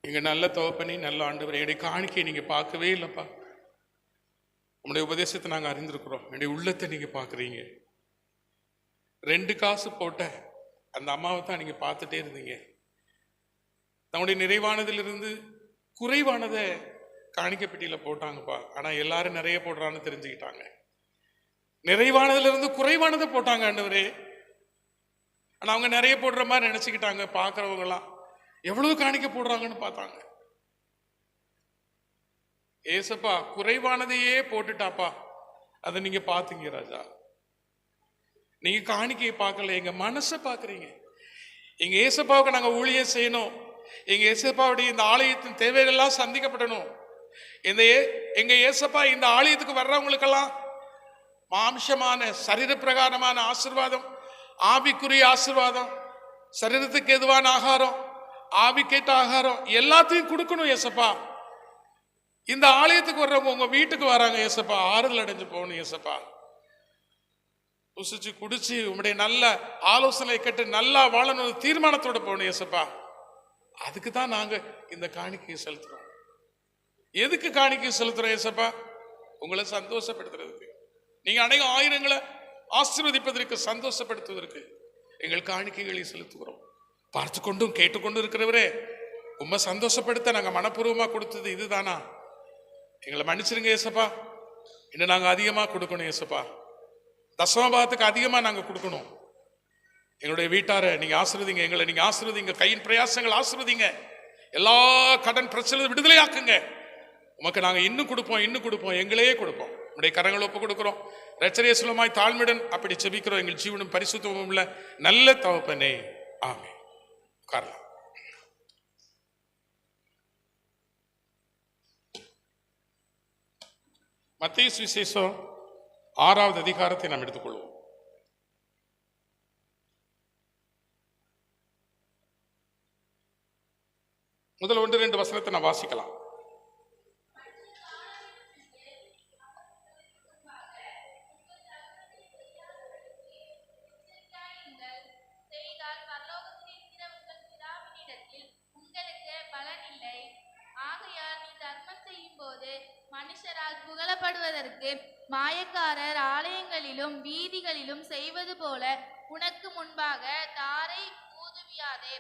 எங்க நல்ல தகப்பனே, நல்ல ஆண்டவரே, என்னுடைய காணிக்கையை நீங்க பார்க்கவே இல்லப்பா. உங்களுடைய உபதேசத்தை நாங்க அறிந்திருக்கிறோம். என்னுடைய உள்ளத்தை நீங்க பார்க்குறீங்க. 2 காசு போட்ட அந்த அம்மாவை தான் நீங்க பார்த்துட்டே இருந்தீங்க. தன்னுடைய நிறைவானதிலிருந்து குறைவானதை காணிக்கை பெட்டியில போட்டாங்கப்பா. ஆனா எல்லாரும் நிறைய போடுறான்னு தெரிஞ்சுக்கிட்டாங்க. நிறைவானதிலிருந்து குறைவானதை போட்டாங்க ஆண்டவரே. ஆனா அவங்க நிறைய போடுற மாதிரி நினைச்சுக்கிட்டாங்க. பார்க்கறவங்க எல்லாம் எவ்வளவு காணிக்கை போடுறாங்கன்னு பார்த்தாங்க. ஏசப்பா குறைவானதையே போட்டுட்டாப்பா. அதை நீங்க பாத்தீங்க ராஜா. நீங்க காணிக்கையை பார்க்கல, எங்க மனசை பார்க்குறீங்க. எங்க ஏசப்பாவுக்கு நாங்க ஊழியம் செய்யணும். எங்க ஏசப்பாவுடைய இந்த ஆலயத்தின் தேவைகள்லாம் சந்திக்கப்படணும். எங்க ஏசப்பா இந்த ஆலயத்துக்கு வர்றவங்களுக்கெல்லாம் மாம்சமான சரீர பிரகாரமான ஆசீர்வாதம், ஆவிக்குரிய ஆசீர்வாதம், சரீரத்துக்கு எதுவான ஆகாரம், ஆவிக்கேற்ற ஆகாரம் எல்லாத்தையும் கொடுக்கணும் ஏசப்பா. இந்த ஆலயத்துக்கு வர்றவங்க உங்க வீட்டுக்கு வராங்க ஏசப்பா, ஆறுதல் அடைஞ்சு போகணும் ஏசப்பா. புசிச்சு குடிச்சு உங்களுடைய நல்ல ஆலோசனை கேட்டு நல்லா வாழணும் தீர்மானத்தோட போகணும் ஏசப்பா. அதுக்கு தான் நாங்க இந்த காணிக்கையை செலுத்துறோம். எதுக்கு காணிக்கை செலுத்துறோம் ஏசப்பா? உங்களை சந்தோஷப்படுத்துறதுக்கு, நீங்க அநேக ஆயிரங்களை ஆசீர்வதிப்பதற்கு, சந்தோஷப்படுத்துவதற்கு எங்கள் காணிக்கைகளை செலுத்துகிறோம். பார்த்து கொண்டும் கேட்டுக்கொண்டு இருக்கிறவரே, உண்மை சந்தோஷப்படுத்த நாங்க மனப்பூர்வமா கொடுத்தது இதுதானா? எங்களை மன்னிச்சிருங்க ஏசப்பா. இன்னும் நாங்க அதிகமா கொடுக்கணும் ஏசப்பா. தசமபாகத்துக்கு அதிகமா நாங்க கொடுக்கணும். எங்களுடைய வீட்டாரை நீங்க ஆசீர்வதிங்க, எங்களை நீங்க ஆசீர்வதிங்க, கையின் பிரயாசங்கள் ஆசீர்வதிங்க, எல்லா கடன் பிரச்சனை விடுதலை ஆக்குங்க. உமக்கு நாங்க இன்னும் கொடுப்போம், எங்களையே கொடுப்போம். உடைய கரங்களை ஒப்பு கொடுக்கிறோம். இரட்சரேசுலமாய் தாழ்மையுடன் அப்படி செபிக்கிறோம். எங்கள் ஜீவனும் பரிசுத்தமும் உள்ள நல்ல தகப்பனே, ஆமென். உட்காரலாம். மத்தேயு சுவிசேஷம் 6வது அதிகாரத்தை நாம் எடுத்துக்கொள்வோம். முதல் 1-2 வசனத்தை நான் வாசிக்கலாம். மனுஷரால் புகழப்படுவதற்கு மாயக்காரர் ஆலயங்களிலும் வீதிகளிலும் செய்வது போல உனக்கு முன்பாக தாரை ஊதுவியாதே.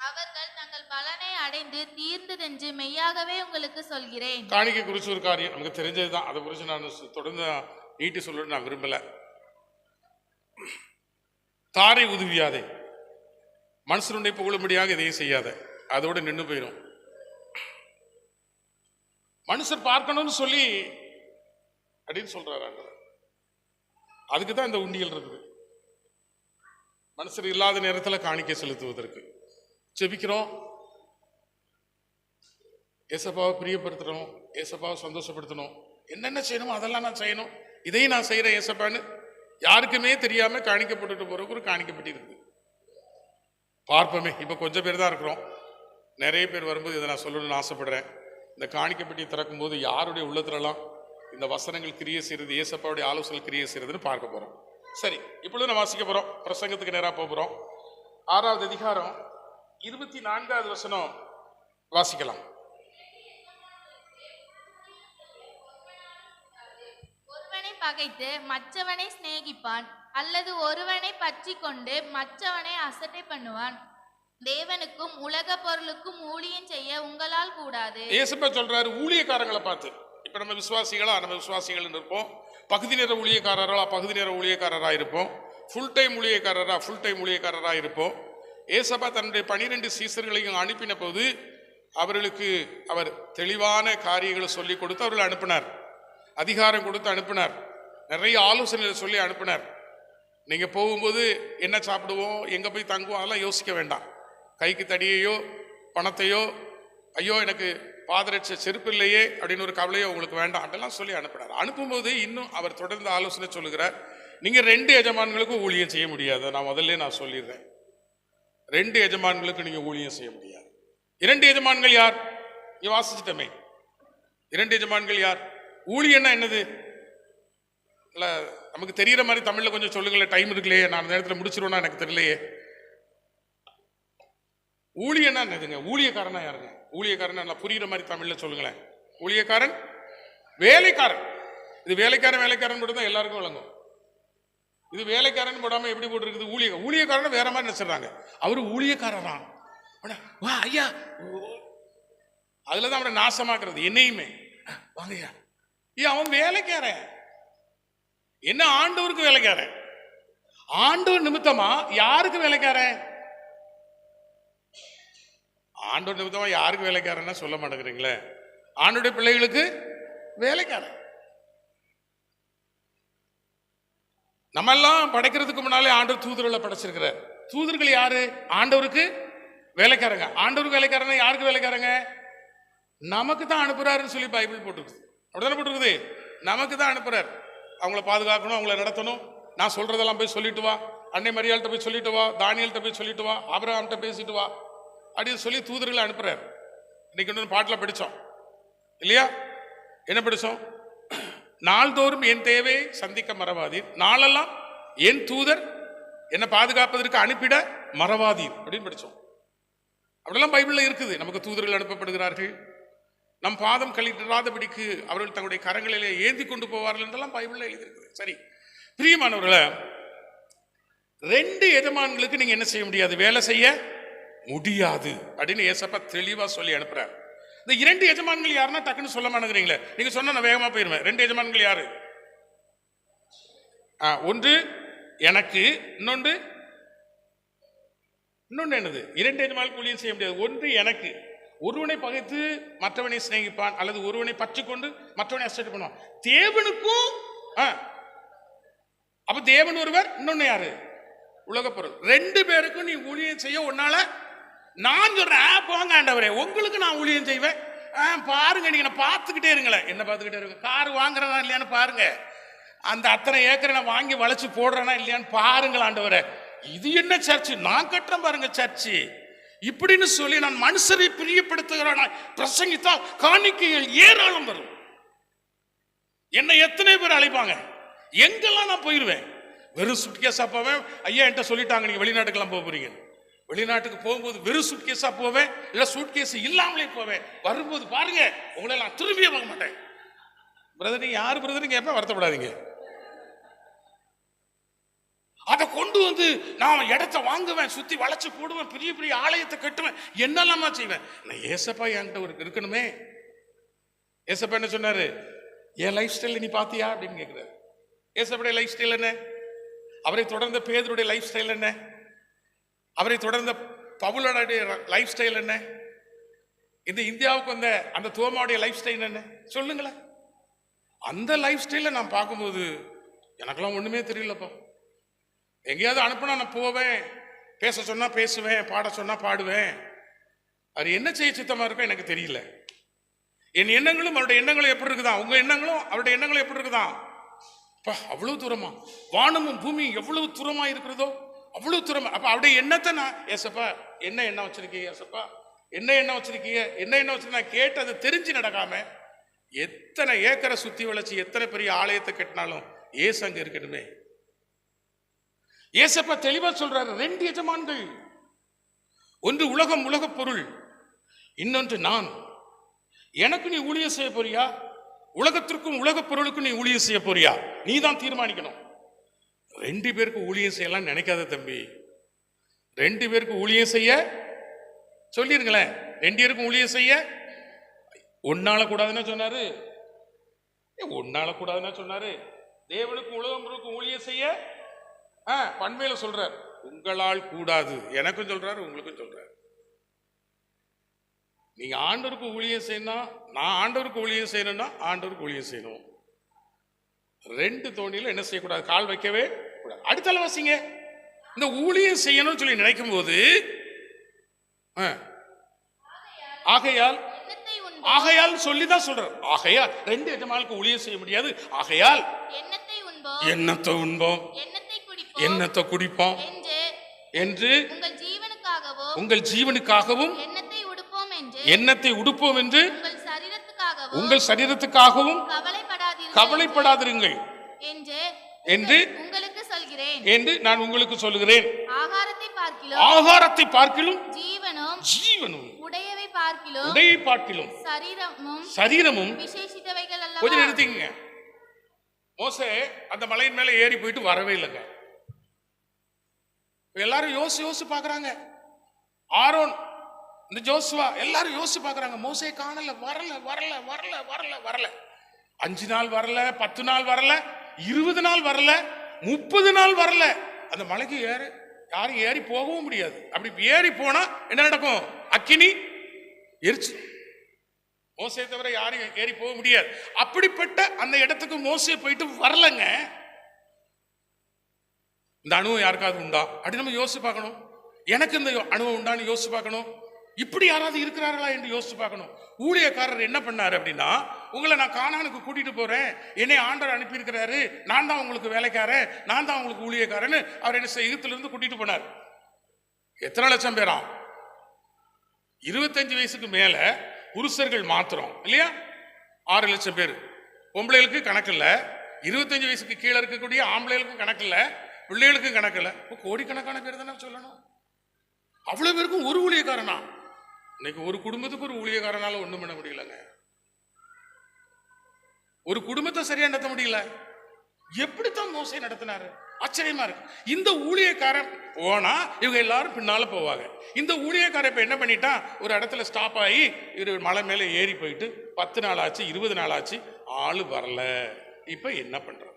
அவர்கள் தங்கள் பலனை அடைந்து தீர்ந்ததென்று மெய்யாகவே உங்களுக்கு சொல்கிறேன். காணிக்கை குறிச்சு ஒரு காரியம் நமக்கு தெரிஞ்சதுதான். அதை குறித்து நான் தொடர்ந்து நீட்டி சொல்ல நான் விரும்பல. தாரை உதவியாதே, மனுஷனுடைய புகழும்படியாக இதையும் செய்யாத, அதோட நின்று போயிடும். மனுஷர் பார்க்கணும்னு சொல்லி அப்படின்னு சொல்றாரு. அதுக்கு தான் இந்த உண்டியல் இருக்குது. மனுஷர் இல்லாத நேரத்தில் காணிக்கை செலுத்துவதற்கு ஜெபிக்கிறோம். ஏசப்பாவை பிரியப்படுத்தணும், ஏசப்பாவை சந்தோஷப்படுத்தணும். என்னென்ன செய்யணுமோ அதெல்லாம் நான் செய்யணும், இதையும் நான் செய்யறேன் ஏசப்பான்னு யாருக்குமே தெரியாம காணிக்கப்பட்டு போறதுக்கு ஒரு காணிக்கப்பட்டி இருக்கு. பார்ப்போமே. இப்ப கொஞ்சம் பேர் தான் இருக்கிறோம். நிறைய பேர் வரும்போது இதை நான் சொல்லணும்னு ஆசைப்படுறேன். இந்த காணிக்கப்பட்டி திறக்கும் போது யாருடைய உள்ளத்துலலாம் இந்த வசனங்கள் கிரியை செய்யறது, ஏசப்பாவுடைய ஆலோசனை கிரியை செய்யறதுன்னு பார்க்க போறோம். சரி, இப்பொழுது நான் வாசிக்க போறோம். பிரசங்கத்துக்கு நேராக போகிறோம். 6வது அதிகாரம் 24வது வசனம் வாசிக்கலாம். ஒருவனை பகைத்து மற்றவனை சிநேகிப்பான், அல்லது ஒருவனை பற்றி கொண்டு மற்றவனை அசட்டை பண்ணுவான். தேவனுக்கும் உலக பொருளுக்கும் ஊழியம் செய்ய உங்களால் கூடாது. ஏசப்பா சொல்றாரு ஊழியக்காரங்களை பார்த்து. இப்ப நம்ம விசுவாசிகள் இருப்போம், பகுதி நேர ஊழியக்காரர்களா பகுதி நேர ஊழியக்காரராக இருப்போம், ஃபுல் டைம் ஊழியக்காரராக இருப்போம். ஏசப்பா தன்னுடைய 12 சீசர்களையும் அனுப்பின போது அவர்களுக்கு அவர் தெளிவான காரியங்களை சொல்லி கொடுத்து அவர்களை அனுப்பினார். அதிகாரம் கொடுத்து அனுப்பினார். நிறைய ஆலோசனைகளை சொல்லி அனுப்பினார். நீங்க போகும்போது என்ன சாப்பிடுவோம், எங்க போய் தங்குவோம், அதெல்லாம் யோசிக்க வேண்டாம். கைக்கு தடியையோ பணத்தையோ, ஐயோ எனக்கு பாதரட்ச செருப்பு இல்லையே அப்படின்னு ஒரு கவலையோ உங்களுக்கு வேண்டாம், அதெல்லாம் சொல்லி அனுப்பினார். அனுப்பும்போது இன்னும் அவர் தொடர்ந்து ஆலோசனை சொல்லுகிறார். நீங்க 2 எஜமான்களுக்கும் ஊழியம் செய்ய முடியாது. நான் முதல்ல சொல்லிடுறேன். 2 எஜமான்களுக்கு நீங்க ஊழியம் செய்ய முடியாது. 2 எஜமான்கள் யார்? நீ வாசிச்சிட்டமே. 2 எஜமான்கள் யார்? ஊழியன்னா என்னது? இல்ல நமக்கு தெரியற மாதிரி தமிழ்ல கொஞ்சம் சொல்லுங்களேன். டைம் இருக்குல்லையே, நான் நேரத்தில் முடிச்சிருவேன்னா எனக்கு தெரியலையே. ஊழியன்னா என்னதுங்க? ஊழியக்காரனா யாருங்க? ஊழியக்காரன் நல்லா புரியுற மாதிரி தமிழ்ல சொல்லுங்களேன். ஊழியக்காரன் வேலைக்காரன். இது வேலைக்காரன் மட்டும் தான் எல்லாருக்கும் விளங்கும். இது வேலைக்காரன் போடாம எப்படி போட்டுருக்குது? ஊழியக்காரன் வேற மாதிரி நினைச்சிடறாங்க. அவரு ஊழியக்காரரா வா ஐயா, அதுலதான் அவனை நாசமாக்குறது. என்னையுமே வாங்கய்யா, அவன் வேலைக்காரன். என்ன ஆண்டவருக்கு வேலைக்காரன்? ஆண்டவர் நிமித்தமா யாருக்கு வேலைக்காரன்? ஆண்டவர் நிமித்தமா யாருக்கு வேலைக்காரன்னா சொல்ல மாட்டேங்கிறீங்களே. ஆண்டோடைய பிள்ளைகளுக்கு வேலைக்காரன். நம்ம எல்லாம் படைக்கிறதுக்கு முன்னாலே ஆண்டவர் தூதர்களை படைச்சிருக்கிறார். தூதர்கள் யாரு? ஆண்டவருக்கு வேலைக்காரங்க. ஆண்டவருக்கு வேலைக்காரங்க. யாருக்கு வேலைக்காரங்க? நமக்கு தான் அனுப்புறாருன்னு சொல்லி பைபிள் போட்டுருக்குது. அப்படிதானே போட்டுருக்குது? நமக்கு தான் அனுப்புறாரு. அவங்கள பாதுகாக்கணும், அவங்கள நடத்தணும். நான் சொல்றதெல்லாம் போய் சொல்லிட்டு வா, அன்னை மரியாள்கிட்ட போய் சொல்லிட்டு வா, தானியல்கிட்ட போய் சொல்லிட்டு வா, ஆபிரகாம்கிட்ட பேசிட்டு வா அப்படின்னு சொல்லி தூதர்களை அனுப்புறாரு. இன்னைக்கு இன்னொரு பாட்டில் படித்தோம் இல்லையா? என்ன படித்தோம்? நாள்தோறும் என் தேவையை சந்திக்க மறவாதீர், நாளெல்லாம் என் தூதர் என்னை பாதுகாப்பதற்கு அனுப்பிட மறவாதீர் அப்படின்னு படித்தோம். அப்படிலாம் பைபிள்ல இருக்குது. நமக்கு தூதர்கள் அனுப்பப்படுகிறார்கள். நம் பாதம் கழிக்காதபடிக்கு அவர்கள் தங்களுடைய கரங்களிலே ஏந்தி கொண்டு போவார்கள் என்றெல்லாம் பைபிள்ல எழுதியிருக்குது. சரி பிரியமானவர்களே, 2 எஜமான்களுக்கு நீங்க என்ன செய்ய முடியாது? வேலை செய்ய முடியாது அப்படின்னு ஏசப்பா தெளிவா சொல்லி அனுப்புறாரு. இந்த 2 எஜமான்கள் யாருன்னா டக்குன்னு சொல்ல மாட்டேங்கிறீங்களே. நீங்க சொன்னா நான் வேகமா போயிருவேன். 2 எஜமான்கள் யாரு? ஒன்று எனக்கு, இன்னொன்று என்னது? 2 எஜமான்களுக்கு ஊழியம் செய்ய முடியாது. ஒன்று எனக்கு. ஒருவனை பகைத்து மற்றவனை சிநேகிப்பான், அல்லது ஒருவனை பற்றி கொண்டு மற்றவனை அசட்டை பண்ணுவான். தேவனுக்கும் அப்ப தேவன் ஒருவர், இன்னொன்னு யாரு? உலக பொருள். 2 பேருக்கும் நீ ஊழியம் செய்ய உன்னால. நான் சொல்றேன் போங்க ஆண்டவரே, உங்களுக்கு நான் ஊழியம் செய்வேன். பாருங்க, நீங்க பார்த்துக்கிட்டே இருங்களேன். என்ன பார்த்துக்கிட்டே இருங்க? கார் வாங்குறதா இல்லையான்னு பாருங்க. அந்த அத்தனை ஏக்கரை நான் வாங்கி வளைச்சு போடுறேனா இல்லையான்னு பாருங்கள் ஆண்டவரே. இது என்ன சர்ச்சு? நான் கட்டுறேன் பாருங்க சர்ச்சு இப்படின்னு சொல்லி நான் மனுஷரை பிரியப்படுத்துகிறேன் பிரசங்கித்தால் காணிக்கைகள் ஏராளம் வரும். என்னை எத்தனை பேர் அழைப்பாங்க? எங்கெல்லாம் நான் போயிருவேன். வெறும் சுட்கேஸா போவேன். ஐயா என்கிட்ட சொல்லிட்டாங்க நீங்க வெளிநாட்டுக்கெல்லாம் போக போறீங்க. வெளிநாட்டுக்கு போகும்போது வெறும் சூட்கேஸா போவேன், இல்ல சூட்கேஸ் இல்லாமலே போவேன். வரும்போது பாருங்க, உங்களை நான் திரும்பியே பார்க்க மாட்டேன். பிரதர் நீங்க யாரு பிரதர் கேட்பேன், வருத்தப்படாதீங்க. அதை கொண்டு வந்து நான் இடத்த வாங்குவேன், சுத்தி வளைச்சு போடுவேன், பெரிய பெரிய ஆலயத்தை கட்டுவேன், என்னெல்லாமா செய்வேன். நான் ஏசப்பா என்கிட்ட இருக்கணுமே. ஏசப்பா என்ன சொன்னாரு? என் லைஃப் ஸ்டைல் நீ பாத்தியா அப்படின்னு கேட்கிறாரு. ஏசப்படைய லைஃப் ஸ்டைல் என்ன? அவரை தொடர்ந்த பேதுருடைய லைஃப் ஸ்டைல் என்ன? அவரை தொடர்ந்த பவுலோடைய லைஃப் ஸ்டைல் என்ன? இந்த இந்தியாவுக்கு வந்த அந்த தோமாவுடைய லைஃப் ஸ்டைல் என்ன? சொல்லுங்களேன். அந்த லைஃப் ஸ்டைல நான் பார்க்கும்போது எனக்கெல்லாம் ஒண்ணுமே தெரியலப்பா. எங்கேயாவது அனுப்புனா நான் போவேன், பேச சொன்னா பேசுவேன், பாட சொன்னா பாடுவேன். அது என்ன செய்ய சித்தமா இருக்கும் எனக்கு தெரியல. என் எண்ணங்களும் அவருடைய எண்ணங்களும் எப்படி இருக்குதா? உங்க எண்ணங்களும் அவருடைய எண்ணங்களும் எப்படி இருக்குதா? அவ்வளவு தூரமா, வானமும் பூமியும் எவ்வளவு தூரமா இருக்கிறதோ அவ்வளவு தூரமா. அப்ப அவருடைய எண்ணத்தை நான் ஏசப்பா என்ன எண்ணம் வச்சிருக்கீங்க, ஏசப்பா என்ன எண்ணம் வச்சிருக்கீங்க, என்ன எண்ணம் வச்சிருக்க நான் கேட்டு அதை தெரிஞ்சு நடக்காம எத்தனை ஏக்கரை சுத்தி வளைச்சு எத்தனை பெரிய ஆலயத்தை கட்டினாலும் ஏசு அங்க இருக்கணுமே. ஏசப்பா தெளிவா சொல்றாரு, 2 எஜமான்கள். ஒன்று உலகம், உலக பொருள். இன்னொன்று நான். எனக்கு நீ ஊழியம் செய்ய போறியா? உலகத்திற்கும் உலக பொருளுக்கும் நீ ஊழியம் செய்ய போறியா? நீ தான் தீர்மானிக்கணும். 2 பேருக்கு ஊழியம் செய்யலாம் நினைக்காத தம்பி. 2 பேருக்கு ஊழியம் செய்ய சொல்லிருங்களேன். 2 பேருக்கும் ஊழியம் செய்ய ஒன்னால கூடாதுன்னா சொன்னாரு. ஒன்னால கூடாதுன்னா சொன்னாரு. தேவனுக்கும் உலகம் ஊழியம் செய்ய பண்மையில சொல்றார். உங்களால் கூடாது, எனக்கும் சொல்றாரு, உங்களுக்கும் சொல்றாரு. நீங்க ஆண்டவருக்கு ஊழியம் செய்யணும், நான் ஆண்டவருக்கு ஊழியம் செய்யணும்னா ஆண்டவருக்கு ஊழியம் செய்யணும். 2 தோணியில என்ன செய்யக்கூடாது? கால் வைக்கவே கூடாது. அடுத்தால வாசிங்க. இந்த ஊழியம் செய்யணும்னு சொல்லி நினைக்கும் போது ஆகையால் சொல்லிதான் சொல்றார். ஆகையால் 2 எஜமானுக்கு ஊழியம் செய்ய முடியாது. ஆகையால் எண்ணத்தை உண்போம், எண்ணத்தை குடிப்போம் என்று உங்கள் ஜீவனுக்காகவும் எண்ணத்தை உடுப்போம் என்று உங்கள் சரீரத்துக்காகவும் கவலைப்படாதிருங்கள் என்று நான் உங்களுக்கு சொல்கிறேன். ஆகாரத்தை பார்க்கிலும் ஜீவனும் உடையவை பார்க்கிலும் உடையை பார்க்கிலும் சரீரமும் விசேஷித்தவைகள் அல்லவா. கொஞ்சம் நிறுத்திங்க. மோசே அந்த மலையின் மேல ஏறி போயிட்டு வரவே இல்லைங்க. எல்லாரும் யோசிச்சு பாக்குறாங்க. ஆரோன், இந்த ஜோசுவா எல்லாரும் யோசிச்சு பாக்குறாங்க. மோசே காணல, வரல வரல வரல வரல வரல. 5 நாள் வரல, 10 நாள் வரல, 20 நாள் வரல, 30 நாள் வரல. அந்த மலைக்கு யாரும் ஏறி போகவும் முடியாது. அப்படி ஏறி போனா என்ன நடக்கும்? அக்கினி எரிச்சு. மோசே தவிர யாரும் ஏறி போக முடியாது. அப்படிப்பட்ட அந்த இடத்துக்கு மோசே போயிட்டு வரலங்க. இந்த அனுபவம் யாருக்காவது உண்டா அப்படி நம்ம யோசிச்சு பார்க்கணும். எனக்கு இந்த அனுபவம் உண்டான்னு யோசிச்சு பார்க்கணும். இப்படி யாராவது இருக்கிறார்களா என்று யோசிச்சு பார்க்கணும். ஊழியக்காரர் என்ன பண்ணாரு அப்படின்னா, உங்களை நான் கானானுக்கு கூட்டிட்டு போறேன், என்னை ஆண்டவர் அனுப்பி இருக்கிறாரு, நான் தான் உங்களுக்கு வேலைக்காரன், நான் தான் உங்களுக்கு ஊழியக்காரன்னு அவர் என்ன எகிப்திலிருந்து இருந்து கூட்டிட்டு போனார். எத்தனை லட்சம் பேரா? 25 வயசுக்கு மேல புருஷர்கள் மாத்திரம் இல்லையா 6 லட்சம் பேர். பொம்பளைகளுக்கு கணக்கு இல்ல. 25 வயசுக்கு கீழே இருக்கக்கூடிய ஆம்பளைகளுக்கும் கணக்கு இல்ல, பிள்ளைகளுக்கும் கணக்கு இல்ல. கோடிக்கணக்கான பேர் தானே சொல்லணும். அவ்வளவு பேருக்கும் ஒரு ஊழியக்காரனா? இன்னைக்கு ஒரு குடும்பத்துக்கு ஒரு ஊழியக்காரனால ஒண்ணும் பண்ண முடியலங்க. ஒரு குடும்பத்தை சரியா நடத்த முடியல. எப்படித்தான் மோசே நடத்தினாரு? ஆச்சரியமா இருக்கு. இந்த ஊழியக்காரன் போனா இவங்க எல்லாரும் பின்னால போவாங்க. இந்த ஊழியக்காரன் இப்ப என்ன பண்ணிட்டா, ஒரு இடத்துல ஸ்டாப் ஆகி மலை மேல ஏறி போயிட்டு 10 நாள் ஆச்சு, 20 நாள் ஆச்சு, ஆளு வரல. இப்ப என்ன பண்றது?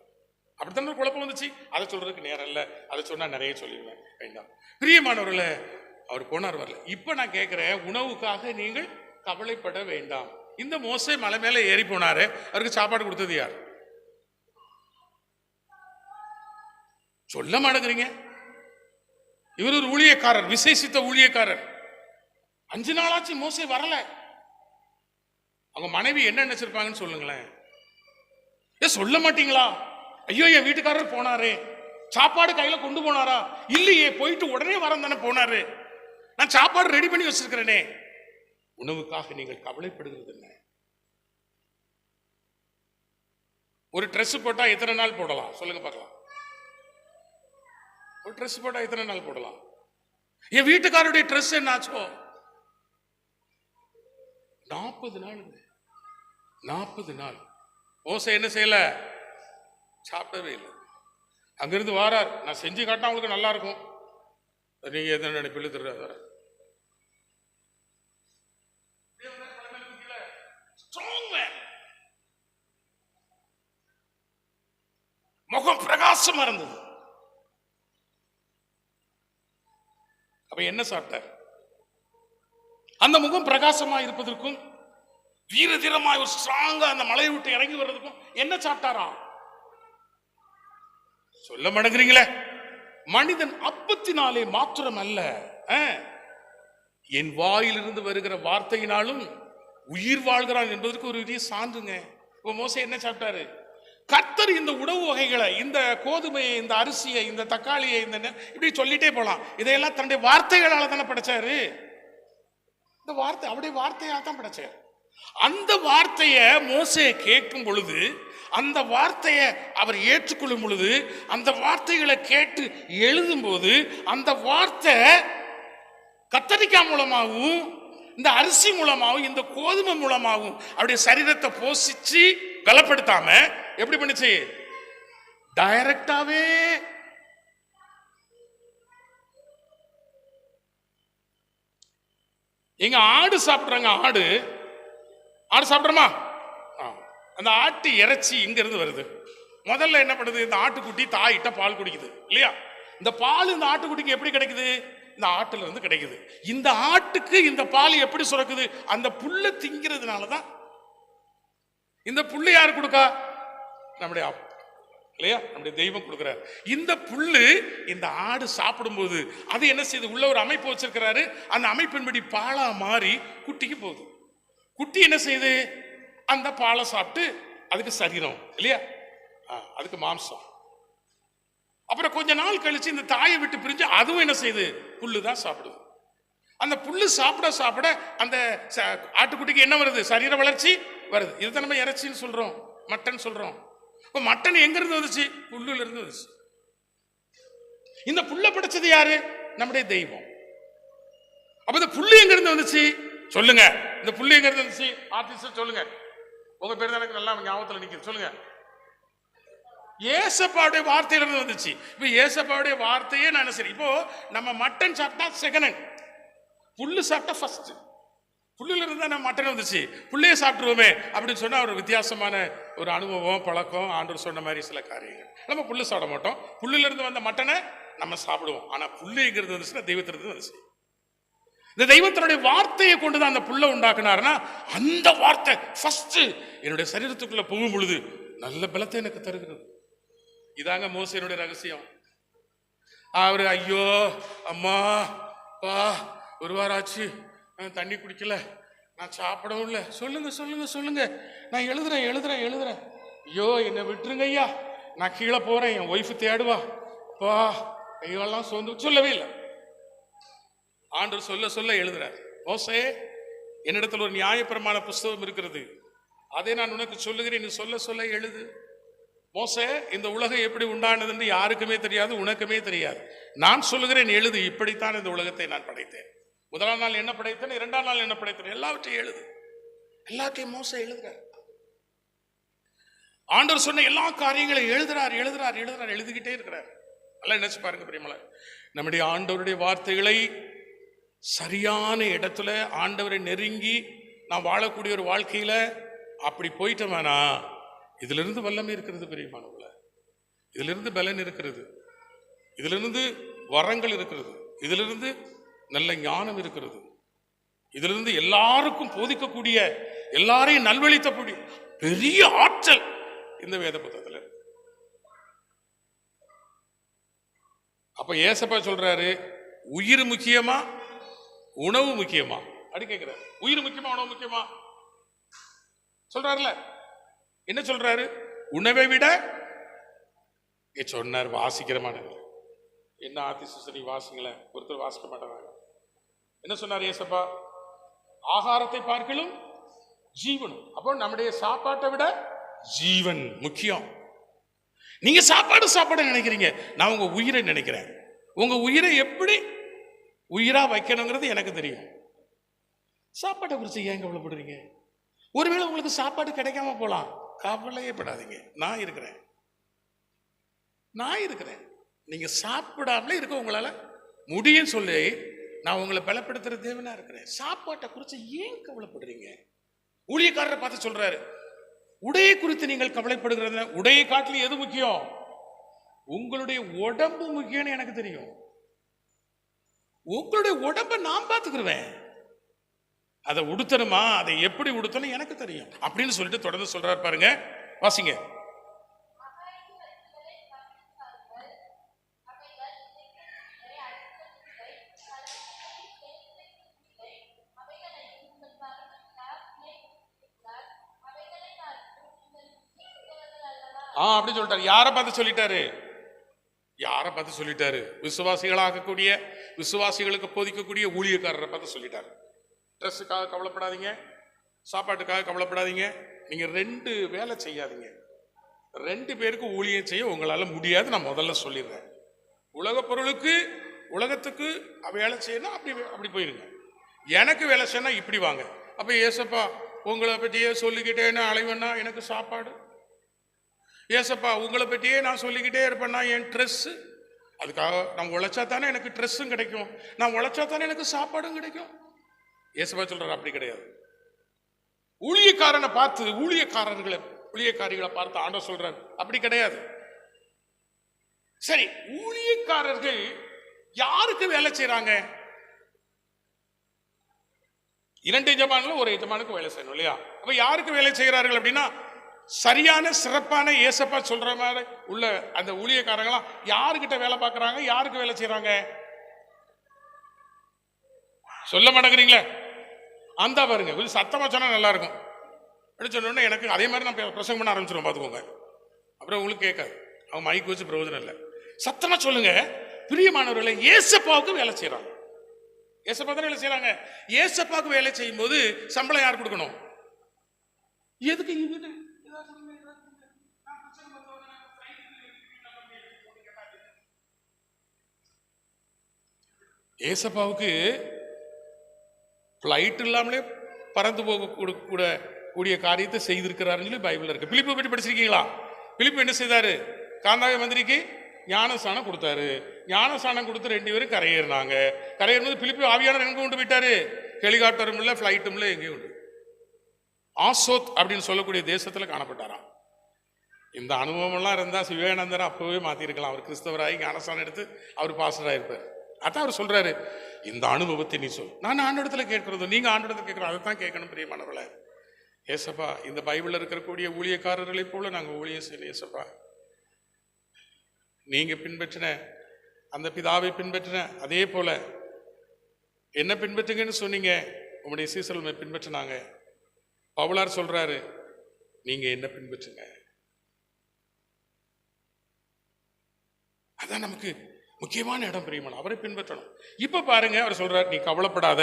அப்படித்தான ஒரு குழப்பம் வந்துச்சு. அதை சொல்றதுக்கு நேரம் இல்ல, அதை சொன்னா நிறைய சொல்லிடுவேன், வேண்டாம். பிரியமானவர்களே, அவர் போனார், வரல. இப்ப நான் கேட்கிறேன், உணவுக்காக நீங்கள் கவலைப்பட வேண்டாம். இந்த மோசே மலை மேல ஏறி போனாரு, அவருக்கு சாப்பாடு கொடுத்தது யார்? சொல்ல மாட்டேங்கிறீங்க. இவர் ஒரு ஊழியக்காரர், விசேஷித்த ஊழியக்காரர். 5 நாளாச்சு மோசே வரல. அவங்க மனைவி என்ன நினைச்சிருப்பாங்கன்னு சொல்லுங்களேன். சொல்ல மாட்டீங்களா? ஐயோ, என் வீட்டுக்காரர் போனாரே, சாப்பாடு கையில கொண்டு போனாரா? இல்லையே, போயிட்டு உடனே வரம் தானே போனாரு, நான் சாப்பாடு ரெடி பண்ணி வச்சிருக்கிறேனே. உணவுக்காக நீங்கள் கவலைப்படுகிறது என்ன? ஒரு ட்ரெஸ் போட்டா எத்தனை நாள் போடலாம் சொல்லுங்க பார்க்கலாம்? ஒரு ட்ரெஸ் போட்டா எத்தனை நாள் போடலாம்? என் வீட்டுக்காரருடைய ட்ரெஸ் என்னாச்சோ? 40 நாள். 40 நாள் மோசே என்ன செய்யல? சாப்பிடவே இல்லை. அங்கிருந்து வாரார், நான் செஞ்சு காட்டா உங்களுக்கு நல்லா இருக்கும், நீங்க எத்தனை நினைப்பில் திருடாத. முகம் பிரகாசமா இருந்தது. அப்ப என்ன சாப்பிட்டார்? அந்த முகம் பிரகாசமா இருப்பதற்கும் வீர தீரமாய் ஒரு ஸ்ட்ராங்கா அந்த மலையை விட்டு இறங்கி வர்றதுக்கும் என்ன சாப்பிட்டாரா? சொல்ல மாட்டேங்கிறீங்களே. மனிதன் அப்பத்தினாலே மாத்திரம் அல்ல, என் வாயிலிருந்து வருகிற வார்த்தையினாலும் உயிர் வாழ்கிறான் என்பதற்கு ஒரு பெரிய சான்றுங்க. இப்ப மோசே என்ன சாப்பிட்டாரு? கர்த்தர் இந்த உணவு வகைகளை, இந்த கோதுமையை, இந்த அரிசியை, இந்த தக்காளியை, இந்த இப்படி சொல்லிட்டே போலாம், இதையெல்லாம் தன்னுடைய வார்த்தைகளால தானே படைச்சாரு. இந்த வார்த்தை அவருடைய வார்த்தையால தான் படைச்சாரு. அந்த வார்த்தையை மோசே கேட்கும் பொழுது, அந்த வார்த்தையை அவர் ஏற்றுக்கொள்ளும் பொழுது, அந்த வார்த்தைகளை கேட்டு எழுதும் போது, அந்த வார்த்தை கத்தரிக்காய் மூலமாகவும் இந்த அரிசி மூலமாகவும் இந்த கோதுமை மூலமாகவும் அவருடைய சரீரத்தை போஷிச்சு பலப்படுத்தாம எப்படி பண்ணுச்சு? டைரக்டாவே. எங்க ஆடு சாப்பிடுறாங்க, ஆடு சாப்பிடுறோமா? அந்த ஆட்டு இறைச்சி இங்க இருந்து வருது. முதல்ல என்ன பண்ணுது? இந்த ஆட்டுக்குட்டி தாயிட்ட பால் குடிக்குது இல்லையா? இந்த பால் இந்த ஆட்டுக்குட்டிக்கு எப்படி கிடைக்குது? இந்த ஆட்டுல இருந்து கிடைக்குது. இந்த ஆட்டுக்கு இந்த பால் எப்படி சுரக்குது? அந்த புல்லை திங்கிறதுனாலதான். இந்த புல்லு யாரு கொடுக்கா? நம்முடைய இல்லையா, நம்முடைய தெய்வம் கொடுக்கிறார். இந்த புல்லு இந்த ஆடு சாப்பிடும்போது அது என்ன செய்யுது? உள்ள ஒரு அமைப்பு வச்சிருக்கிறாரு. அந்த அமைப்பின்படி பாலா மாறி குட்டிக்கு போகுது. குட்டி என்ன செய்யுது? அந்த பாலை சாப்பிட்டு அதுக்கு சரீரம் இல்லையா, அதுக்கு மாம்சம். அப்புறம் கொஞ்ச நாள் கழிச்சு இந்த தாயை விட்டு பிரிஞ்சு அதுவும் என்ன செய்யுது? புல்லு தான் சாப்பிடுது. அந்த புல்லு சாப்பிட சாப்பிட அந்த ஆட்டுக்குட்டிக்கு என்ன வருது? சரீர வளர்ச்சி வருது. இதுதான் நம்ம இறைச்சின்னு சொல்றோம், மட்டன் சொல்றோம். இப்ப மட்டன் எங்க இருந்து வந்துச்சு? புல்லுல இருந்து வந்துச்சு. இந்த புல்லை படைச்சது யாரு? நம்முடைய தெய்வம். அப்ப இந்த புள்ளி எங்க இருந்து வந்துச்சு சொல்லுங்க. இந்த புள்ளி எங்க இருந்து வந்துச்சு ஆர்டிஸ்ட் சொல்லுங்க. உங்க பேர் தான் எனக்கு நல்லா ஞாபகத்துல நிக்குது. சொல்லுங்க. ஏசப்பாவுடைய வார்த்தையில இருந்து வந்துச்சு. இப்ப ஏசப்பாவுடைய வார்த்தையே நான் சரி. இப்போ நம்ம மட்டன் சாப்பிட்டா செகண்ட், புல்லு சாப்பிட்டா ஃபர்ஸ்ட். புல்லுல இருந்து தான் நம்ம மட்டன் வந்துச்சு, புள்ளையே சாப்பிட்டுருவோமே அப்படின்னு சொன்னா ஒரு வித்தியாசமான ஒரு அனுபவம், பழக்கம். ஆண்டவர் சொன்ன மாதிரி சில காரியங்கள். நம்ம புல்லு சாப்பிட மாட்டோம், புல்லுல இருந்து வந்த மட்டனை நம்ம சாப்பிடுவோம். ஆனா புல்லுங்கிறது வந்துச்சுன்னா தெய்வத்திலிருந்து வந்துச்சு. இந்த தெய்வத்தினுடைய வார்த்தையை கொண்டுதான் அந்த புல்லை உண்டாக்குனாருன்னா அந்த வார்த்தை ஃபர்ஸ்ட் என்னுடைய சரீரத்துக்குள்ள போகும் பொழுது நல்ல பலத்தை எனக்கு தருகிறது. இதாங்க மோசேனுடைய ரகசியம். அவரு ஐயோ அம்மா பா ஒரு வாரம் ஆச்சு தண்ணி குடிக்கல, நான் சாப்பிடவும் இல்லை. சொல்லுங்க சொல்லுங்க சொல்லுங்க, நான் எழுதுறேன். ஐயோ என்னை விட்டுருங்க ஐயா, நான் கீழே போறேன், என் ஒய்ஃபு தேடுவா பா கையெல்லாம் சொந்த சொல்லவே இல்லை. ஆண்டவர் சொல்ல சொல்ல எழுதுறார். மோசே என்னிடத்தில் ஒரு நியாயப்பிரமாண புஸ்தகம் இருக்கிறது, அதை நான் உனக்கு சொல்லுகிறேன், நீ சொல்ல சொல்ல எழுது. மோசே இந்த உலகம் எப்படி உண்டானது என்று யாருக்குமே தெரியாது, உனக்குமே தெரியாது. நான் சொல்லுகிறேன் எழுது, இப்படித்தான் இந்த உலகத்தை நான் படைத்தேன். முதலாம் நாள் என்ன படைத்தேன், இரண்டாம் நாள் என்ன படைத்தேன், எல்லாவற்றையும் எழுது. எல்லாத்தையும் மோசே எழுதுறார். ஆண்டவர் சொன்ன எல்லா காரியங்களையும் எழுதுறார், எழுதிக்கிட்டே இருக்கிறார். நல்லா நினைச்சு பாருங்க பிரியமலை, நம்முடைய ஆண்டவருடைய வார்த்தைகளை சரியான இடத்துல ஆண்டவரை நெருங்கி நான் வாழக்கூடிய ஒரு வாழ்க்கையில அப்படி போயிட்டோம்னா இதுல இருந்து வல்லமை இருக்கிறது பெரியமானவங்கள, இதுல இருந்து பலன் இருக்கிறது, இதுல இருந்து வரங்கள் இருக்கிறது, இதுல இருந்து நல்ல ஞானம் இருக்கிறது, இதுல இருந்து எல்லாருக்கும் போதிக்கக்கூடிய, எல்லாரையும் நல்வழித்தக்கூடிய பெரிய ஆற்றல் இந்த வேத புத்தகத்துல. அப்ப ஏசப்பா சொல்றாரு, உயிர் முக்கியமா உணவு முக்கியமா அப்படி கேட்கிறார். உயிர் முக்கியமா உணவு முக்கியமா சொல்றாருல, என்ன சொல்றாரு, உணவை விட சொன்னார். வாசிக்கிறமான என்ன ஆதிசரி வாசிங்கள ஒருத்தர் வாசிக்க மாட்டாங்க. என்ன சொன்னார் ஏசப்பா, ஆகாரத்தை பார்க்கலும் ஜீவனும். அப்போ நம்முடைய சாப்பாட்டை விட ஜீவன் முக்கியம். நீங்க சாப்பாடு நினைக்கிறீங்க, நான் உங்க உயிரை நினைக்கிறேன். உங்க உயிரை எப்படி உயிரா வைக்கணுங்கிறது எனக்கு தெரியும். சாப்பாட்டை குறித்து ஏன் கவலைப்படுறீங்க? ஒருவேளை உங்களுக்கு சாப்பாடு கிடைக்காம போலாம், கவலையே படாதீங்க, நான் இருக்கிறேன். நீங்க சாப்பிடாமலே இருக்க உங்களால முடியும் சொல்லி நான் உங்களை பலப்படுத்துற தேவனா இருக்கிறேன். சாப்பாட்டை குறித்து ஏன் கவலைப்படுறீங்க? ஊழியக்காரரை பார்த்து சொல்றாரு, உடையை குறித்து நீங்கள் கவலைப்படுகிறது, உடையை காட்டிலும் எது முக்கியம்? உங்களுடைய உடம்பு முக்கியம்னு எனக்கு தெரியும். உங்களுடைய உடம்பை நான் பார்த்துக்கிருவேன், அதை உடுத்தணுமா, அதை எப்படி உடுத்தணும் எனக்கு தெரியும் அப்படின்னு சொல்லிட்டு தொடர்ந்து சொல்றாரு பாருங்க, வாசிங்க. அப்படி சொல்லிட்டாரு. யாரை பார்த்து சொல்லிட்டாரு? விசுவாசிகளாகக்கூடிய, விசுவாசிகளுக்கு போதிக்கக்கூடிய ஊழியக்காரரை பார்த்து சொல்லிட்டாரு. ட்ரெஸ்ஸுக்காக கவலைப்படாதீங்க, சாப்பாட்டுக்காக கவலைப்படாதீங்க, நீங்க 2 வேலை செய்யாதீங்க. 2 பேருக்கு ஊழியம் செய்ய உங்களால முடியாது, நான் முதல்ல சொல்லிடுறேன். உலக பொருளுக்கு உலகத்துக்கு வேலை செய்யணும், அப்படி போயிருங்க. எனக்கு வேலை செய்யணும், இப்படி வாங்க. அப்ப ஏசப்பா உங்களை பற்றியே சொல்லிக்கிட்டேன்னு அலைவன்னா எனக்கு சாப்பாடு, ஏசப்பா உங்களை பற்றியே நான் சொல்லிக்கிட்டே இருப்பேன்னா என் ட்ரெஸ்ஸு, அதுக்காக நான் உழைச்சா தானே எனக்கு ட்ரெஸ்ஸும் கிடைக்கும், நான் உழைச்சா தானே எனக்கு சாப்பாடும் கிடைக்கும். ஏசப்பா சொல்றாரு அப்படி கிடையாது. ஊழியக்காரனை பார்த்து, ஊழியக்காரிகளை பார்த்து ஆண்டவர் சொல்றாரு அப்படி கிடையாது. சரி, ஊழியக்காரர்கள் யாருக்கு வேலை செய்யறாங்க? 2 எஜமான்ல ஒரு எஜமானுக்கு வேலை செய்யணும் இல்லையா? அப்ப யாருக்கு வேலை செய்கிறார்கள் அப்படின்னா, சரியான சிறப்பான ஏசப்பா சொல்ற மாதிரி உள்ள அந்த ஊழியக்காரங்களா யாருக்கிட்ட வேலை பார்க்கறாங்க, யாருக்கு வேலை செய்யறாங்க? சொல்ல மாட்டேங்கிறீங்களே, அந்த பாருங்க, கொஞ்சம் சத்தமா சொன்னா நல்லா இருக்கும். அப்படி சொன்னோடனே எனக்கு அதே மாதிரி நான் பிரசங்கம் பண்ண ஆரம்பிச்சிருவோம், பார்த்துக்கோங்க. அப்புறம் உங்களுக்கு கேட்காது, அவங்க மைக்கு வச்சு பிரயோஜனம் இல்லை. சத்தமா சொல்லுங்க. பிரியமானவர்களை, ஏசப்பாவுக்கு வேலை செய்யறாங்க. ஏசப்பா தான் வேலை செய்யறாங்க. ஏசப்பாவுக்கு வேலை செய்யும் போது சம்பளம் யார் கொடுக்கணும்? எதுக்கு இது? ஏசப்பாவுக்கு ஃப்ளைட் இல்லாமலே பறந்து போக கூடிய காரியத்தை செய்திருக்கிறாருன்னு சொல்லி பைபிள் இருக்கு. பிலிப்பை பற்றி படிச்சிருக்கீங்களா? பிலிப்பு என்ன செய்தாரு? காந்தாய மந்திரிக்கு ஞானஸ்தானம் கொடுத்தாரு. ஞானஸ்தானம் கொடுத்து 2 பேரும் கரையேறினாங்க. கரையேறும்போது பிலிப்பு ஆவியானவர் எங்க கொண்டு போயிட்டாரு? ஹெலிகாப்டரும் இல்லை, ஃப்ளைட்டும் இல்லை, எங்கேயும் உண்டு. ஆசோத் அப்படின்னு சொல்லக்கூடிய தேசத்துல காணப்பட்டாராம். இந்த அனுபவம்லாம் இருந்தா விவேகானந்தரை அப்பவே மாத்திருக்கலாம். அவர் கிறிஸ்தவராகி ஞானஸ்தானம் எடுத்து அவர் பாஸ்டராக இருப்பார். அதான் அவர் சொல்றாரு, இந்த அனுபவத்தை நீ சொல். நான் ஆண்டவரிடத்துல கேட்கறதும் நீங்க ஆண்டவரிடத்துல கேட்கறோம், அதை தான் கேட்கணும் பிரியமானவர்களே. ஏசப்பா, இந்த பைபிள்ல இருக்கக்கூடிய ஊழியக்காரர்களை போல நாங்க ஊழியம் செய்யணும். ஏசப்பா, நீங்க பின்பற்றின அந்த பிதாவை பின்பற்றின அதே போல என்ன பின்பற்றுங்கன்னு சொன்னீங்க, உங்களுடைய சீசர்கள் பின்பற்றினாங்க. பவுலார் சொல்றாரு, நீங்க என்ன பின்பற்றுங்க. அதான் நமக்கு முக்கியமான இடம் பிரியமான, அவரை பின்பற்றணும். இப்ப பாருங்க, அவர் சொல்றாரு, நீ கவலைப்படாத,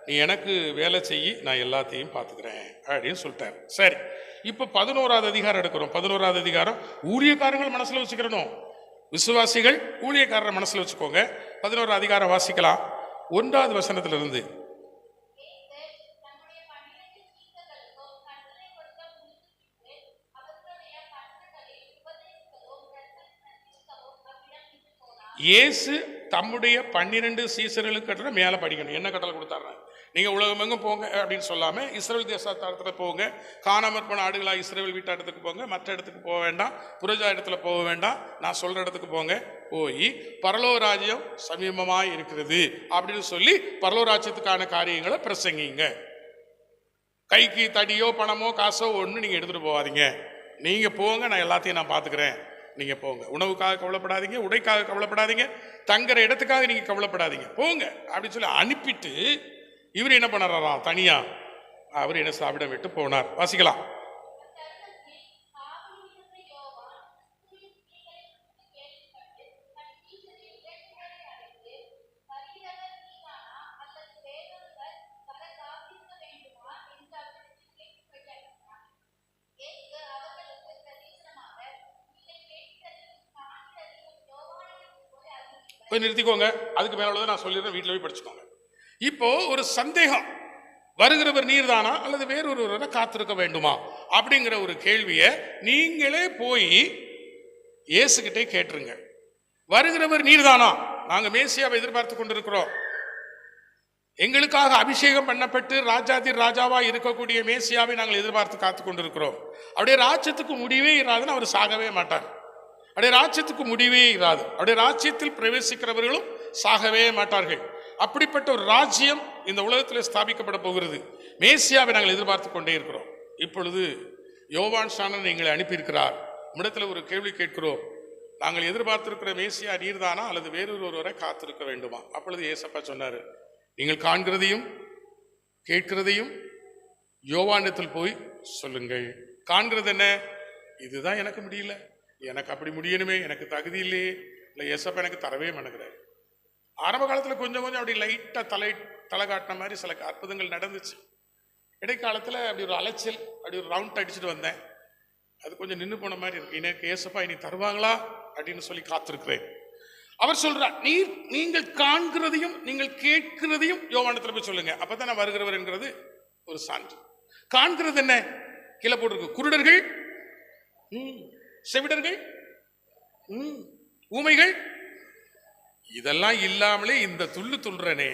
நீ எனக்கு வேலை செய்யி, நான் எல்லாத்தையும் பார்த்துக்கிறேன் அப்படின்னு சொல்லிட்டாரு. சரி, இப்ப 11வது அதிகாரம் எடுக்கிறோம். 11வது அதிகாரம் ஊழியக்காரங்கள் மனசுல வச்சுக்கிறணும். விசுவாசிகள் ஊழியக்காரரை மனசுல வச்சுக்கோங்க. 11வது அதிகாரம் வாசிக்கலாம். 1வது வசனத்திலிருந்து. இயேசு தம்முடைய 12 சீசர்களுக்கு மேல படிக்கணும். என்ன கட்டளை கொடுத்தாரு? நீங்க உலகமெங்கும் போங்க அப்படின்னு சொல்லாம இஸ்ரவேல் தேசத்துல போங்க, காணாமற் போன ஆடுகளா இஸ்ரவேல் வீட்டாடத்துக்கு போங்க, மற்ற இடத்துக்கு போக வேண்டாம், புரஜா இடத்துல போக வேண்டாம், நான் சொல்ற இடத்துக்கு போங்க, போய் பரலோக ராஜ்யம் சமீபமாய் இருக்கிறது அப்படின்னு சொல்லி பரலோக ராஜ்யத்துக்கான காரியங்களை பிரசங்கிங்க. கைக்கு தடியோ பணமோ காசோ ஒன்று நீங்க எடுத்துட்டு போவாதீங்க. நீங்க போங்க, நான் எல்லாத்தையும் நான் பார்த்துக்கிறேன், நீங்க போங்க. உணவுக்காக கவலைப்படாதீங்க, உடைக்காக கவலைப்படாதீங்க, தங்குற இடத்துக்காக நீங்க கவலைப்படாதீங்க, போங்க அப்படின்னு சொல்லி அனுப்பிட்டு இவர் என்ன பண்ணாராம்? தனியா அவர் என்ன சாப்பிட விட்டு போனார். வாசிக்கலாம். போய் நிறுத்திக்கோங்க, அதுக்கு மேல உள்ளதை நான் சொல்லிடுறேன், வீட்டில் போய் படிச்சுக்கோங்க. இப்போ ஒரு சந்தேகம், வருகிறவர் நீர் தானா அல்லது வேறொருவரை காத்திருக்க வேண்டுமா அப்படிங்கிற ஒரு கேள்வியை நீங்களே போய் இயேசுகிட்டே கேட்டுருங்க. வருகிறவர் நீர் தானா? நாங்க மேசியாவை எதிர்பார்த்து கொண்டிருக்கிறோம். எங்களுக்காக அபிஷேகம் பண்ணப்பட்டு ராஜாதி ராஜாவா இருக்கக்கூடிய மேசியாவை நாங்கள் எதிர்பார்த்து காத்து கொண்டிருக்கிறோம். அப்படியே ராஜ்யத்துக்கு முடிவே இராதுன்னு அவர் சாகவே மாட்டார். அப்படியே ராஜ்யத்துக்கு முடிவே இராது. அப்படியே ராஜ்யத்தில் பிரவேசிக்கிறவர்களும் சாகவே மாட்டார்கள். அப்படிப்பட்ட ஒரு ராஜ்யம் இந்த உலகத்தில் ஸ்தாபிக்கப்பட போகிறது. மேசியாவை நாங்கள் எதிர்பார்த்து கொண்டே இருக்கிறோம். இப்பொழுது யோவான் ஸ்நானன் எங்களை அனுப்பியிருக்கிறார். நம்மிடத்தில் ஒரு கேள்வி கேட்கிறோம், நாங்கள் எதிர்பார்த்திருக்கிற மேசியா நீர்தானா அல்லது வேறொருவரை காத்திருக்க வேண்டுமா? அப்பொழுது ஏசப்பா சொன்னாரு, நீங்கள் காண்கிறதையும் கேட்கிறதையும் யோவானிடத்தில் போய் சொல்லுங்கள். காண்கிறது என்ன? இதுதான் எனக்கு முடியல, எனக்கு அப்படி முடியணுமே, எனக்கு தகுதி இல்லையே, இல்லை ஏசப்பா எனக்கு தரவே மாட்டேங்கிறார். ஆரம்ப காலத்தில் கொஞ்சம் கொஞ்சம் அப்படி லைட்டாக தலை காட்டின மாதிரி சில அற்புதங்கள் நடந்துச்சு. இடைக்காலத்தில் அப்படி ஒரு அலைச்சல், அப்படி ஒரு ரவுண்ட் அடிச்சுட்டு வந்தேன். அது கொஞ்சம் நின்று போன மாதிரி இருக்கு. எனக்கு ஏசப்பா இனி தருவாங்களா அப்படின்னு சொல்லி காத்திருக்கிறேன். அவர் சொல்றார், நீங்கள் காண்கிறதையும் நீங்கள் கேட்கிறதையும் யோவானிடத்தில் போய் சொல்லுங்க, அப்பதான் நான் வருகிறவர் என்கிறது ஒரு சான்று. காண்கிறது என்ன? கீழே போட்டிருக்கு, குருடர்கள், செவிடர்கள், ஊமைகள், இதெல்லாம் இல்லாமலே இந்த துள்ளு துள்ளுறனே,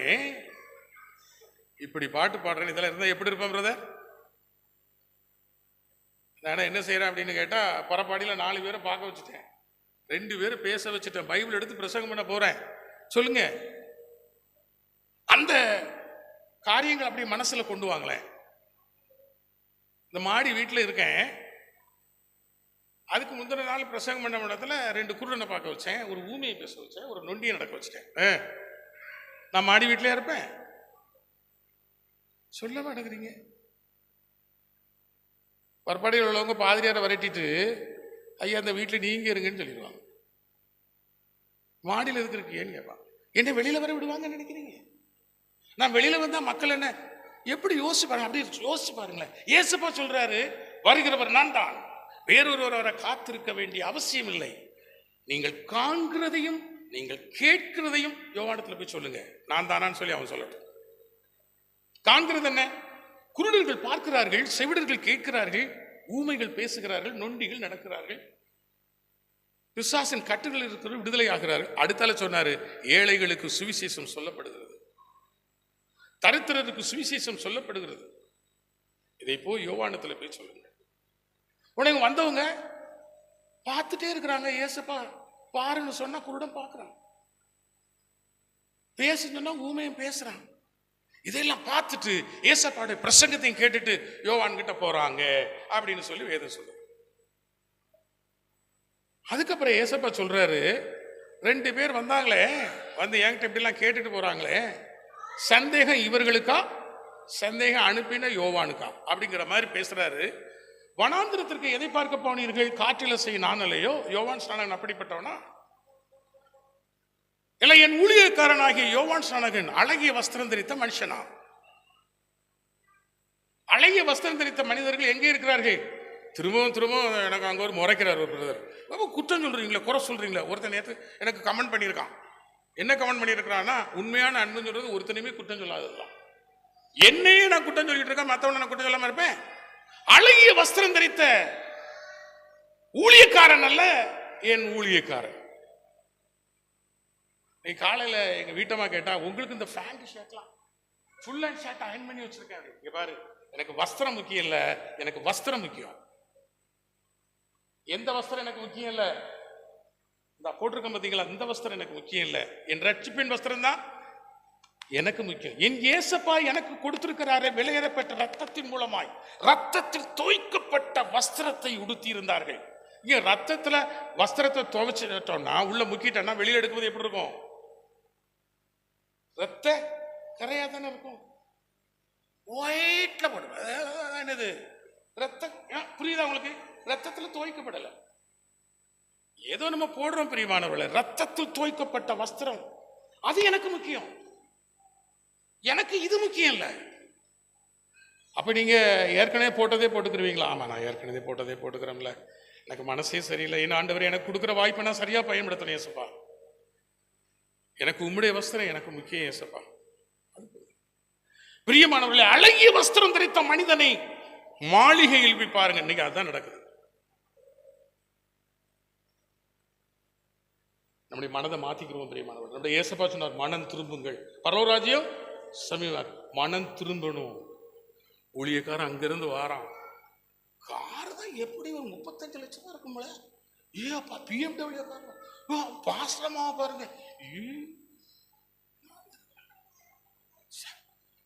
இப்படி பாட்டு பாடுறேன், இதெல்லாம் இருந்தா எப்படி இருப்பேன் பிரதர்? நான் என்ன செய்யறேன் அப்படின்னு கேட்டா, பரப்பாடியில் 4 பேரை பார்க்க வச்சுட்டேன், 2 பேரை பேச வச்சுட்டேன், பைபிள் எடுத்து பிரசங்கம் பண்ண போறேன். சொல்லுங்க, அந்த காரியங்கள் அப்படி மனசுல கொண்டு வாங்களேன். இந்த மாடி வீட்டில் இருக்கேன், அதுக்கு முந்தின நாள் பிரசங்கம் பண்ண இடத்துல 2 குருடனை பார்க்க வச்சேன், ஒரு ஊமையை பேச வச்சேன், ஒரு நொண்டியை நடக்க வச்சுட்டேன். நான் மாடி வீட்டிலே இருப்பேன், சொல்ல மாட்டேங்கிறீங்க. பற்பாடியில் உள்ளவங்க பாதிரியாரை வரட்டிட்டு, ஐயா அந்த வீட்டில் நீங்க இருங்கன்னு சொல்லிடுவாங்க. மாடியில் இருக்கிறீங்கன்னு கேட்பாங்க. என்ன வெளியில வர விடுவாங்கன்னு நினைக்கிறீங்க? நான் வெளியில வந்தா மக்கள் என்ன எப்படி யோசிச்சு பாருங்க, அப்படி யோசிச்சு பாருங்களேன். ஏசப்பா சொல்றாரு, வருகிறவர் நான் தான், வேறொருவரை காத்திருக்க வேண்டிய அவசியம் இல்லை. நீங்கள் காண்கிறதையும் நீங்கள் கேட்கிறதையும் யோவானிடத்தில் போய் சொல்லுங்க, நான் தானான்னு சொல்லி அவன் சொல்லட்டும். காண்கிறது என்ன? குருடர்கள் பார்க்கிறார்கள், செவிடர்கள் கேட்கிறார்கள், ஊமைகள் பேசுகிறார்கள், நொண்டிகள் நடக்கிறார்கள், பிசாசின் கட்டுகள் இருக்கிற விடுதலை ஆகிறார்கள். அடுத்தால சொன்னாரு, ஏழைகளுக்கு சுவிசேஷம் சொல்லப்படுகிறது, தரித்திரருக்கு சுவிசேஷம் சொல்லப்படுகிறது. இதை போய் யோவானத்துல போய் சொல்லுங்க. உடனே வந்தவங்க பார்த்துட்டே இருக்கிறாங்க. ஏசப்பா பாருன்னு சொன்னா குருடன் பார்க்கிறான், பேசுன்னு சொன்னா ஊமையும் பேசுறான். இதெல்லாம் பார்த்துட்டு ஏசப்பாடைய பிரசங்கத்தையும் கேட்டுட்டு யோவான் கிட்ட போறாங்க அப்படின்னு சொல்லி வேதம் சொல்லுது. அதுக்கப்புறம் ஏசப்பா சொல்றாரு, 2 பேர் வந்தாங்களே, வந்து என்கிட்ட இப்படிலாம் கேட்டுட்டு போறாங்களே, சந்தேகம் இவர்களுக்கா சந்தேகம் அனுப்பின யோவானுக்கா அப்படிங்கிற மாதிரி பேசுறாரு. வனாந்திரத்திற்கு எதை பார்க்க போனீர்கள்? காற்றில செய்ய நானலையோ? யோவான் ஸ்நானகன் அப்படிப்பட்டவனா? இல்லை, என் ஊழியக்காரனாகிய யோவான் ஸ்நானகன் அழகிய வஸ்திரம் தரித்த மனுஷனா? அழகிய வஸ்திரம் தரித்த மனிதர்கள் எங்கே இருக்கிறார்கள்? திரும்பவும் எனக்கு அங்க ஒரு முறைக்கிறார் ஒரு பிரதர். குற்றம் சொல்றீங்களா, குறை சொல்றீங்களா? ஒருத்தன் நேற்று எனக்கு கமெண்ட் பண்ணியிருக்கான். என்ன கமெண்ட் பண்ணியிருக்கிறான்னா, உண்மையான அன்புன்னு சொல்றது ஒருத்தனையுமே குற்றம் சொல்லாததுதான். என்னையே நான் குற்றம் சொல்லிட்டு இருக்கேன், மற்றவனை நான் குற்றம் சொல்லாம இருப்பேன்? அழகிய வஸ்திரம் தரித்த ஊழியக்காரன் அல்ல, என் ஊழியக்காரன். நீ காலையில எங்க வீட்டம்மா கேட்டா, உங்களுக்கு இந்த பேண்ட் ஷர்ட்லாம் ஃபுல் அண்ட் ஷர்ட் அயன் பண்ணி வச்சிருக்கேன். இங்க பாரு, எனக்கு வஸ்திரம் முக்கியம் இல்ல, எனக்கு வஸ்திரம் முக்கியம். எந்த வஸ்திரம் எனக்கு முக்கியம் இல்ல, இந்த போட்டிருக்க பார்த்தீங்களா, இந்த வஸ்திரம் எனக்கு முக்கியம் இல்ல, என் ரட்சிப்பின் வஸ்திரம் தான் எனக்கு முக்கியம். என் ஏசப்பா எனக்கு கொடுத்திருக்கிறாரே, விலையேறப்பட்ட ரத்தத்தின் மூலமாய், ரத்தத்தில் தோய்க்கப்பட்ட வஸ்திரத்தை உடுத்தி இருந்தார்கள். இங்க ரத்தத்துல வஸ்திரத்தை துவைச்சிட்டோம்னா, உள்ள முக்கிட்டோம்னா வெளியே எடுக்கும்போது எப்படி இருக்கும்? ரத்த கரையா தானே இருக்கும். ஒயிட்ல போடும். என்னது ரத்தம்? புரியுதா உங்களுக்கு? ரத்தத்துல துவைக்கப்படல, ஏதோ நம்ம போடுறோம் பிரியமானவர்களே. ரத்தத்தில் துவைக்கப்பட்ட வஸ்திரம் அது எனக்கு முக்கியம், எனக்கு இது முக்கியம் இல்ல. அப்ப நீங்க ஏற்கனவே போட்டதே போட்டுக்கிறீங்களா? ஆமா, நான் ஏற்கனவே போட்டதே போட்டுக்கிறோம்ல, எனக்கு மனசே சரியில்லை, என்ன ஆண்டவர் எனக்கு கொடுக்குற வாய்ப்பை நான் சரியா பயன்படுத்தணும் ஏசப்பா, எனக்கு உம்முடைய வஸ்திரம் எனக்கு முக்கியம் ஏசப்பா. பிரியமானவர்களே, அழகிய வஸ்திரம் தரித்த மனிதனை மாளிகையில் போய் பாருங்க, இன்னைக்கு அதுதான் நடக்குது. நம்முடைய மனதை மாத்திக்கிறோம் பிரியமானவர்கள். நம்முடைய ஏசப்பா சொன்னார், மனம் திரும்புங்கள், பரலோகராஜ்யம் சமீபம். மனம் திரும்பணும். ஊழியக்காரன் அங்கிருந்து வாரான், கார் தான் எப்படி ஒரு 35 லட்சம் இருக்கும்ல, ஏப்பா BMW கார், பாஸ்டமா பாருங்க,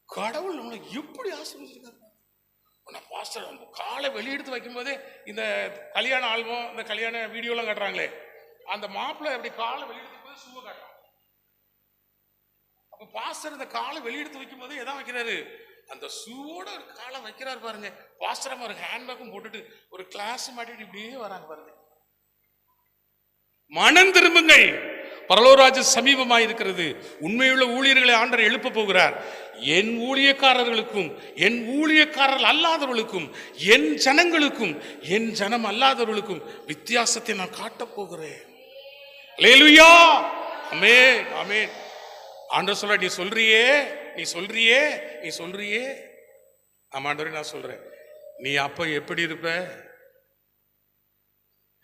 கடவுள் நம்மளை எப்படி ஆசீர்வதிச்சிருக்காரு. பாஸ்டர் காலை வெளியெடுத்து வைக்கும் போதே இந்த கல்யாண ஆல்பம், இந்த கல்யாண வீடியோலாம் காட்டுறாங்களே, அந்த மாப்பிள்ளை அப்படி காலை வெளியெடுத்து போது ஷூவை காட்டுறான். அப்ப பாஸ்டர் இந்த காலை வெளியெடுத்து வைக்கும் போதே எதான் வைக்கிறாரு? அந்த ஷூவோட ஒரு காலை வைக்கிறாரு பாருங்க. பாஸ்டர் ஒரு ஹேண்ட்பேக்கும் போட்டுட்டு ஒரு கிளாஸ் மாட்டிட்டு இப்படியே வராங்க பாருங்க. மனம் திரும்புங்கள், பரலோகராஜ்யம் சமீபமாய் இருக்கிறது. உண்மையுள்ள ஊழியர்களை ஆண்டவர் எழுப்ப போகிறார். என் ஊழியக்காரர்களுக்கும் என் ஊழியக்காரர்கள் அல்லாதவர்களுக்கும் என் ஜனங்களுக்கும் என் ஜனம் அல்லாதவர்களுக்கும் வித்தியாசத்தை நான் காட்டப் போகிறேன். அல்லேலூயா, ஆமென், ஆமென். ஆண்டவர் சொல்ற, நீ சொல்றியே நீ சொல்றியே நீ சொல்றியே, ஆமாண்டவரே நான் சொல்றேன். நீ அப்ப எப்படி இருப்ப?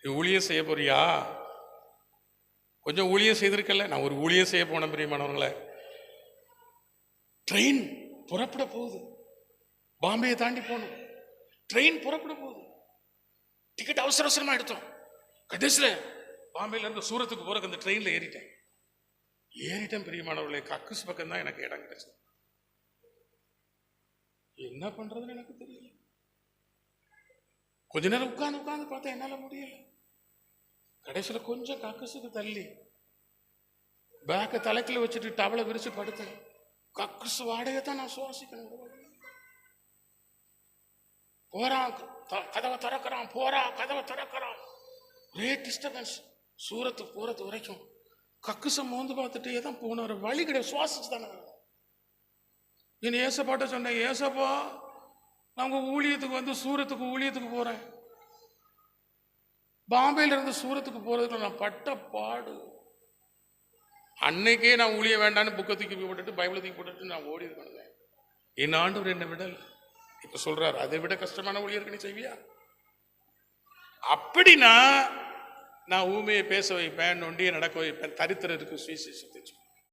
நீ ஊழியம் செய்ய போறியா? கொஞ்சம் ஊழியம் செய்திருக்கல. நான் ஒரு ஊழியம் செய்ய போன பிரியமானவர்களே, ட்ரெயின் புறப்பட போகுது, பாம்பேயை தாண்டி போகணும், ட்ரெயின் புறப்பட போகுது, டிக்கெட் அவசர அவசரமா எடுத்தோம். கடைசியில் பாம்பேல இருந்து சூரத்துக்கு போறதுக்கு அந்த ட்ரெயின்ல ஏறிட்டேன் பிரியமானவர்களே. கக்குஸ் பக்கம் தான் எனக்கு இடம் கிடைச்சது. என்ன பண்றதுன்னு எனக்கு தெரியல. கொஞ்ச நேரம் உட்கார்ந்து பார்த்தா என்னால முடியல. கடைசியில கொஞ்சம் கக்குசுக்கு தள்ளி பேக்க தலைக்கில வச்சுட்டு டவலை விரிச்சு படுத்தேன். கக்குசு வாடகை தான் நான் சுவாசிக்கணும். போறான், கதவை திறக்கிறான், கதவை திறக்கிறான், ஒரே டிஸ்டர்பன்ஸ். சூரத்துக்கு போறது வரைக்கும் கக்குசை மோந்து பார்த்துட்டே தான் போனார். வழி கிடையாது, சுவாசிச்சு தானே. என் ஏசப்பாட்ட சொன்னேன், ஏசப்பா நான் உங்க ஊழியத்துக்கு வந்து சூரத்துக்கு ஊழியத்துக்கு போறேன். பாம்பேல இருந்து சூரத்துக்கு போறதுக்கு நான் பட்ட பாடு. அன்னைக்கே நான் ஊழிய வேண்டான்னு புக்கை தூக்கி போட்டுட்டு பைபிளை தூக்கி போட்டுட்டு நான் ஓடி இருக்கேன். என் ஆண்டவர் என்ன விடல். இப்ப சொல்றாரு, அதை விட கஷ்டமான ஊழியருக்கு நீ செய்வியா? அப்படின்னா நான் ஊமையை பேச வைப்பேன், நொண்டியை நடக்க வைப்பேன், தரித்திரருக்கு சுவிசேஷத்தை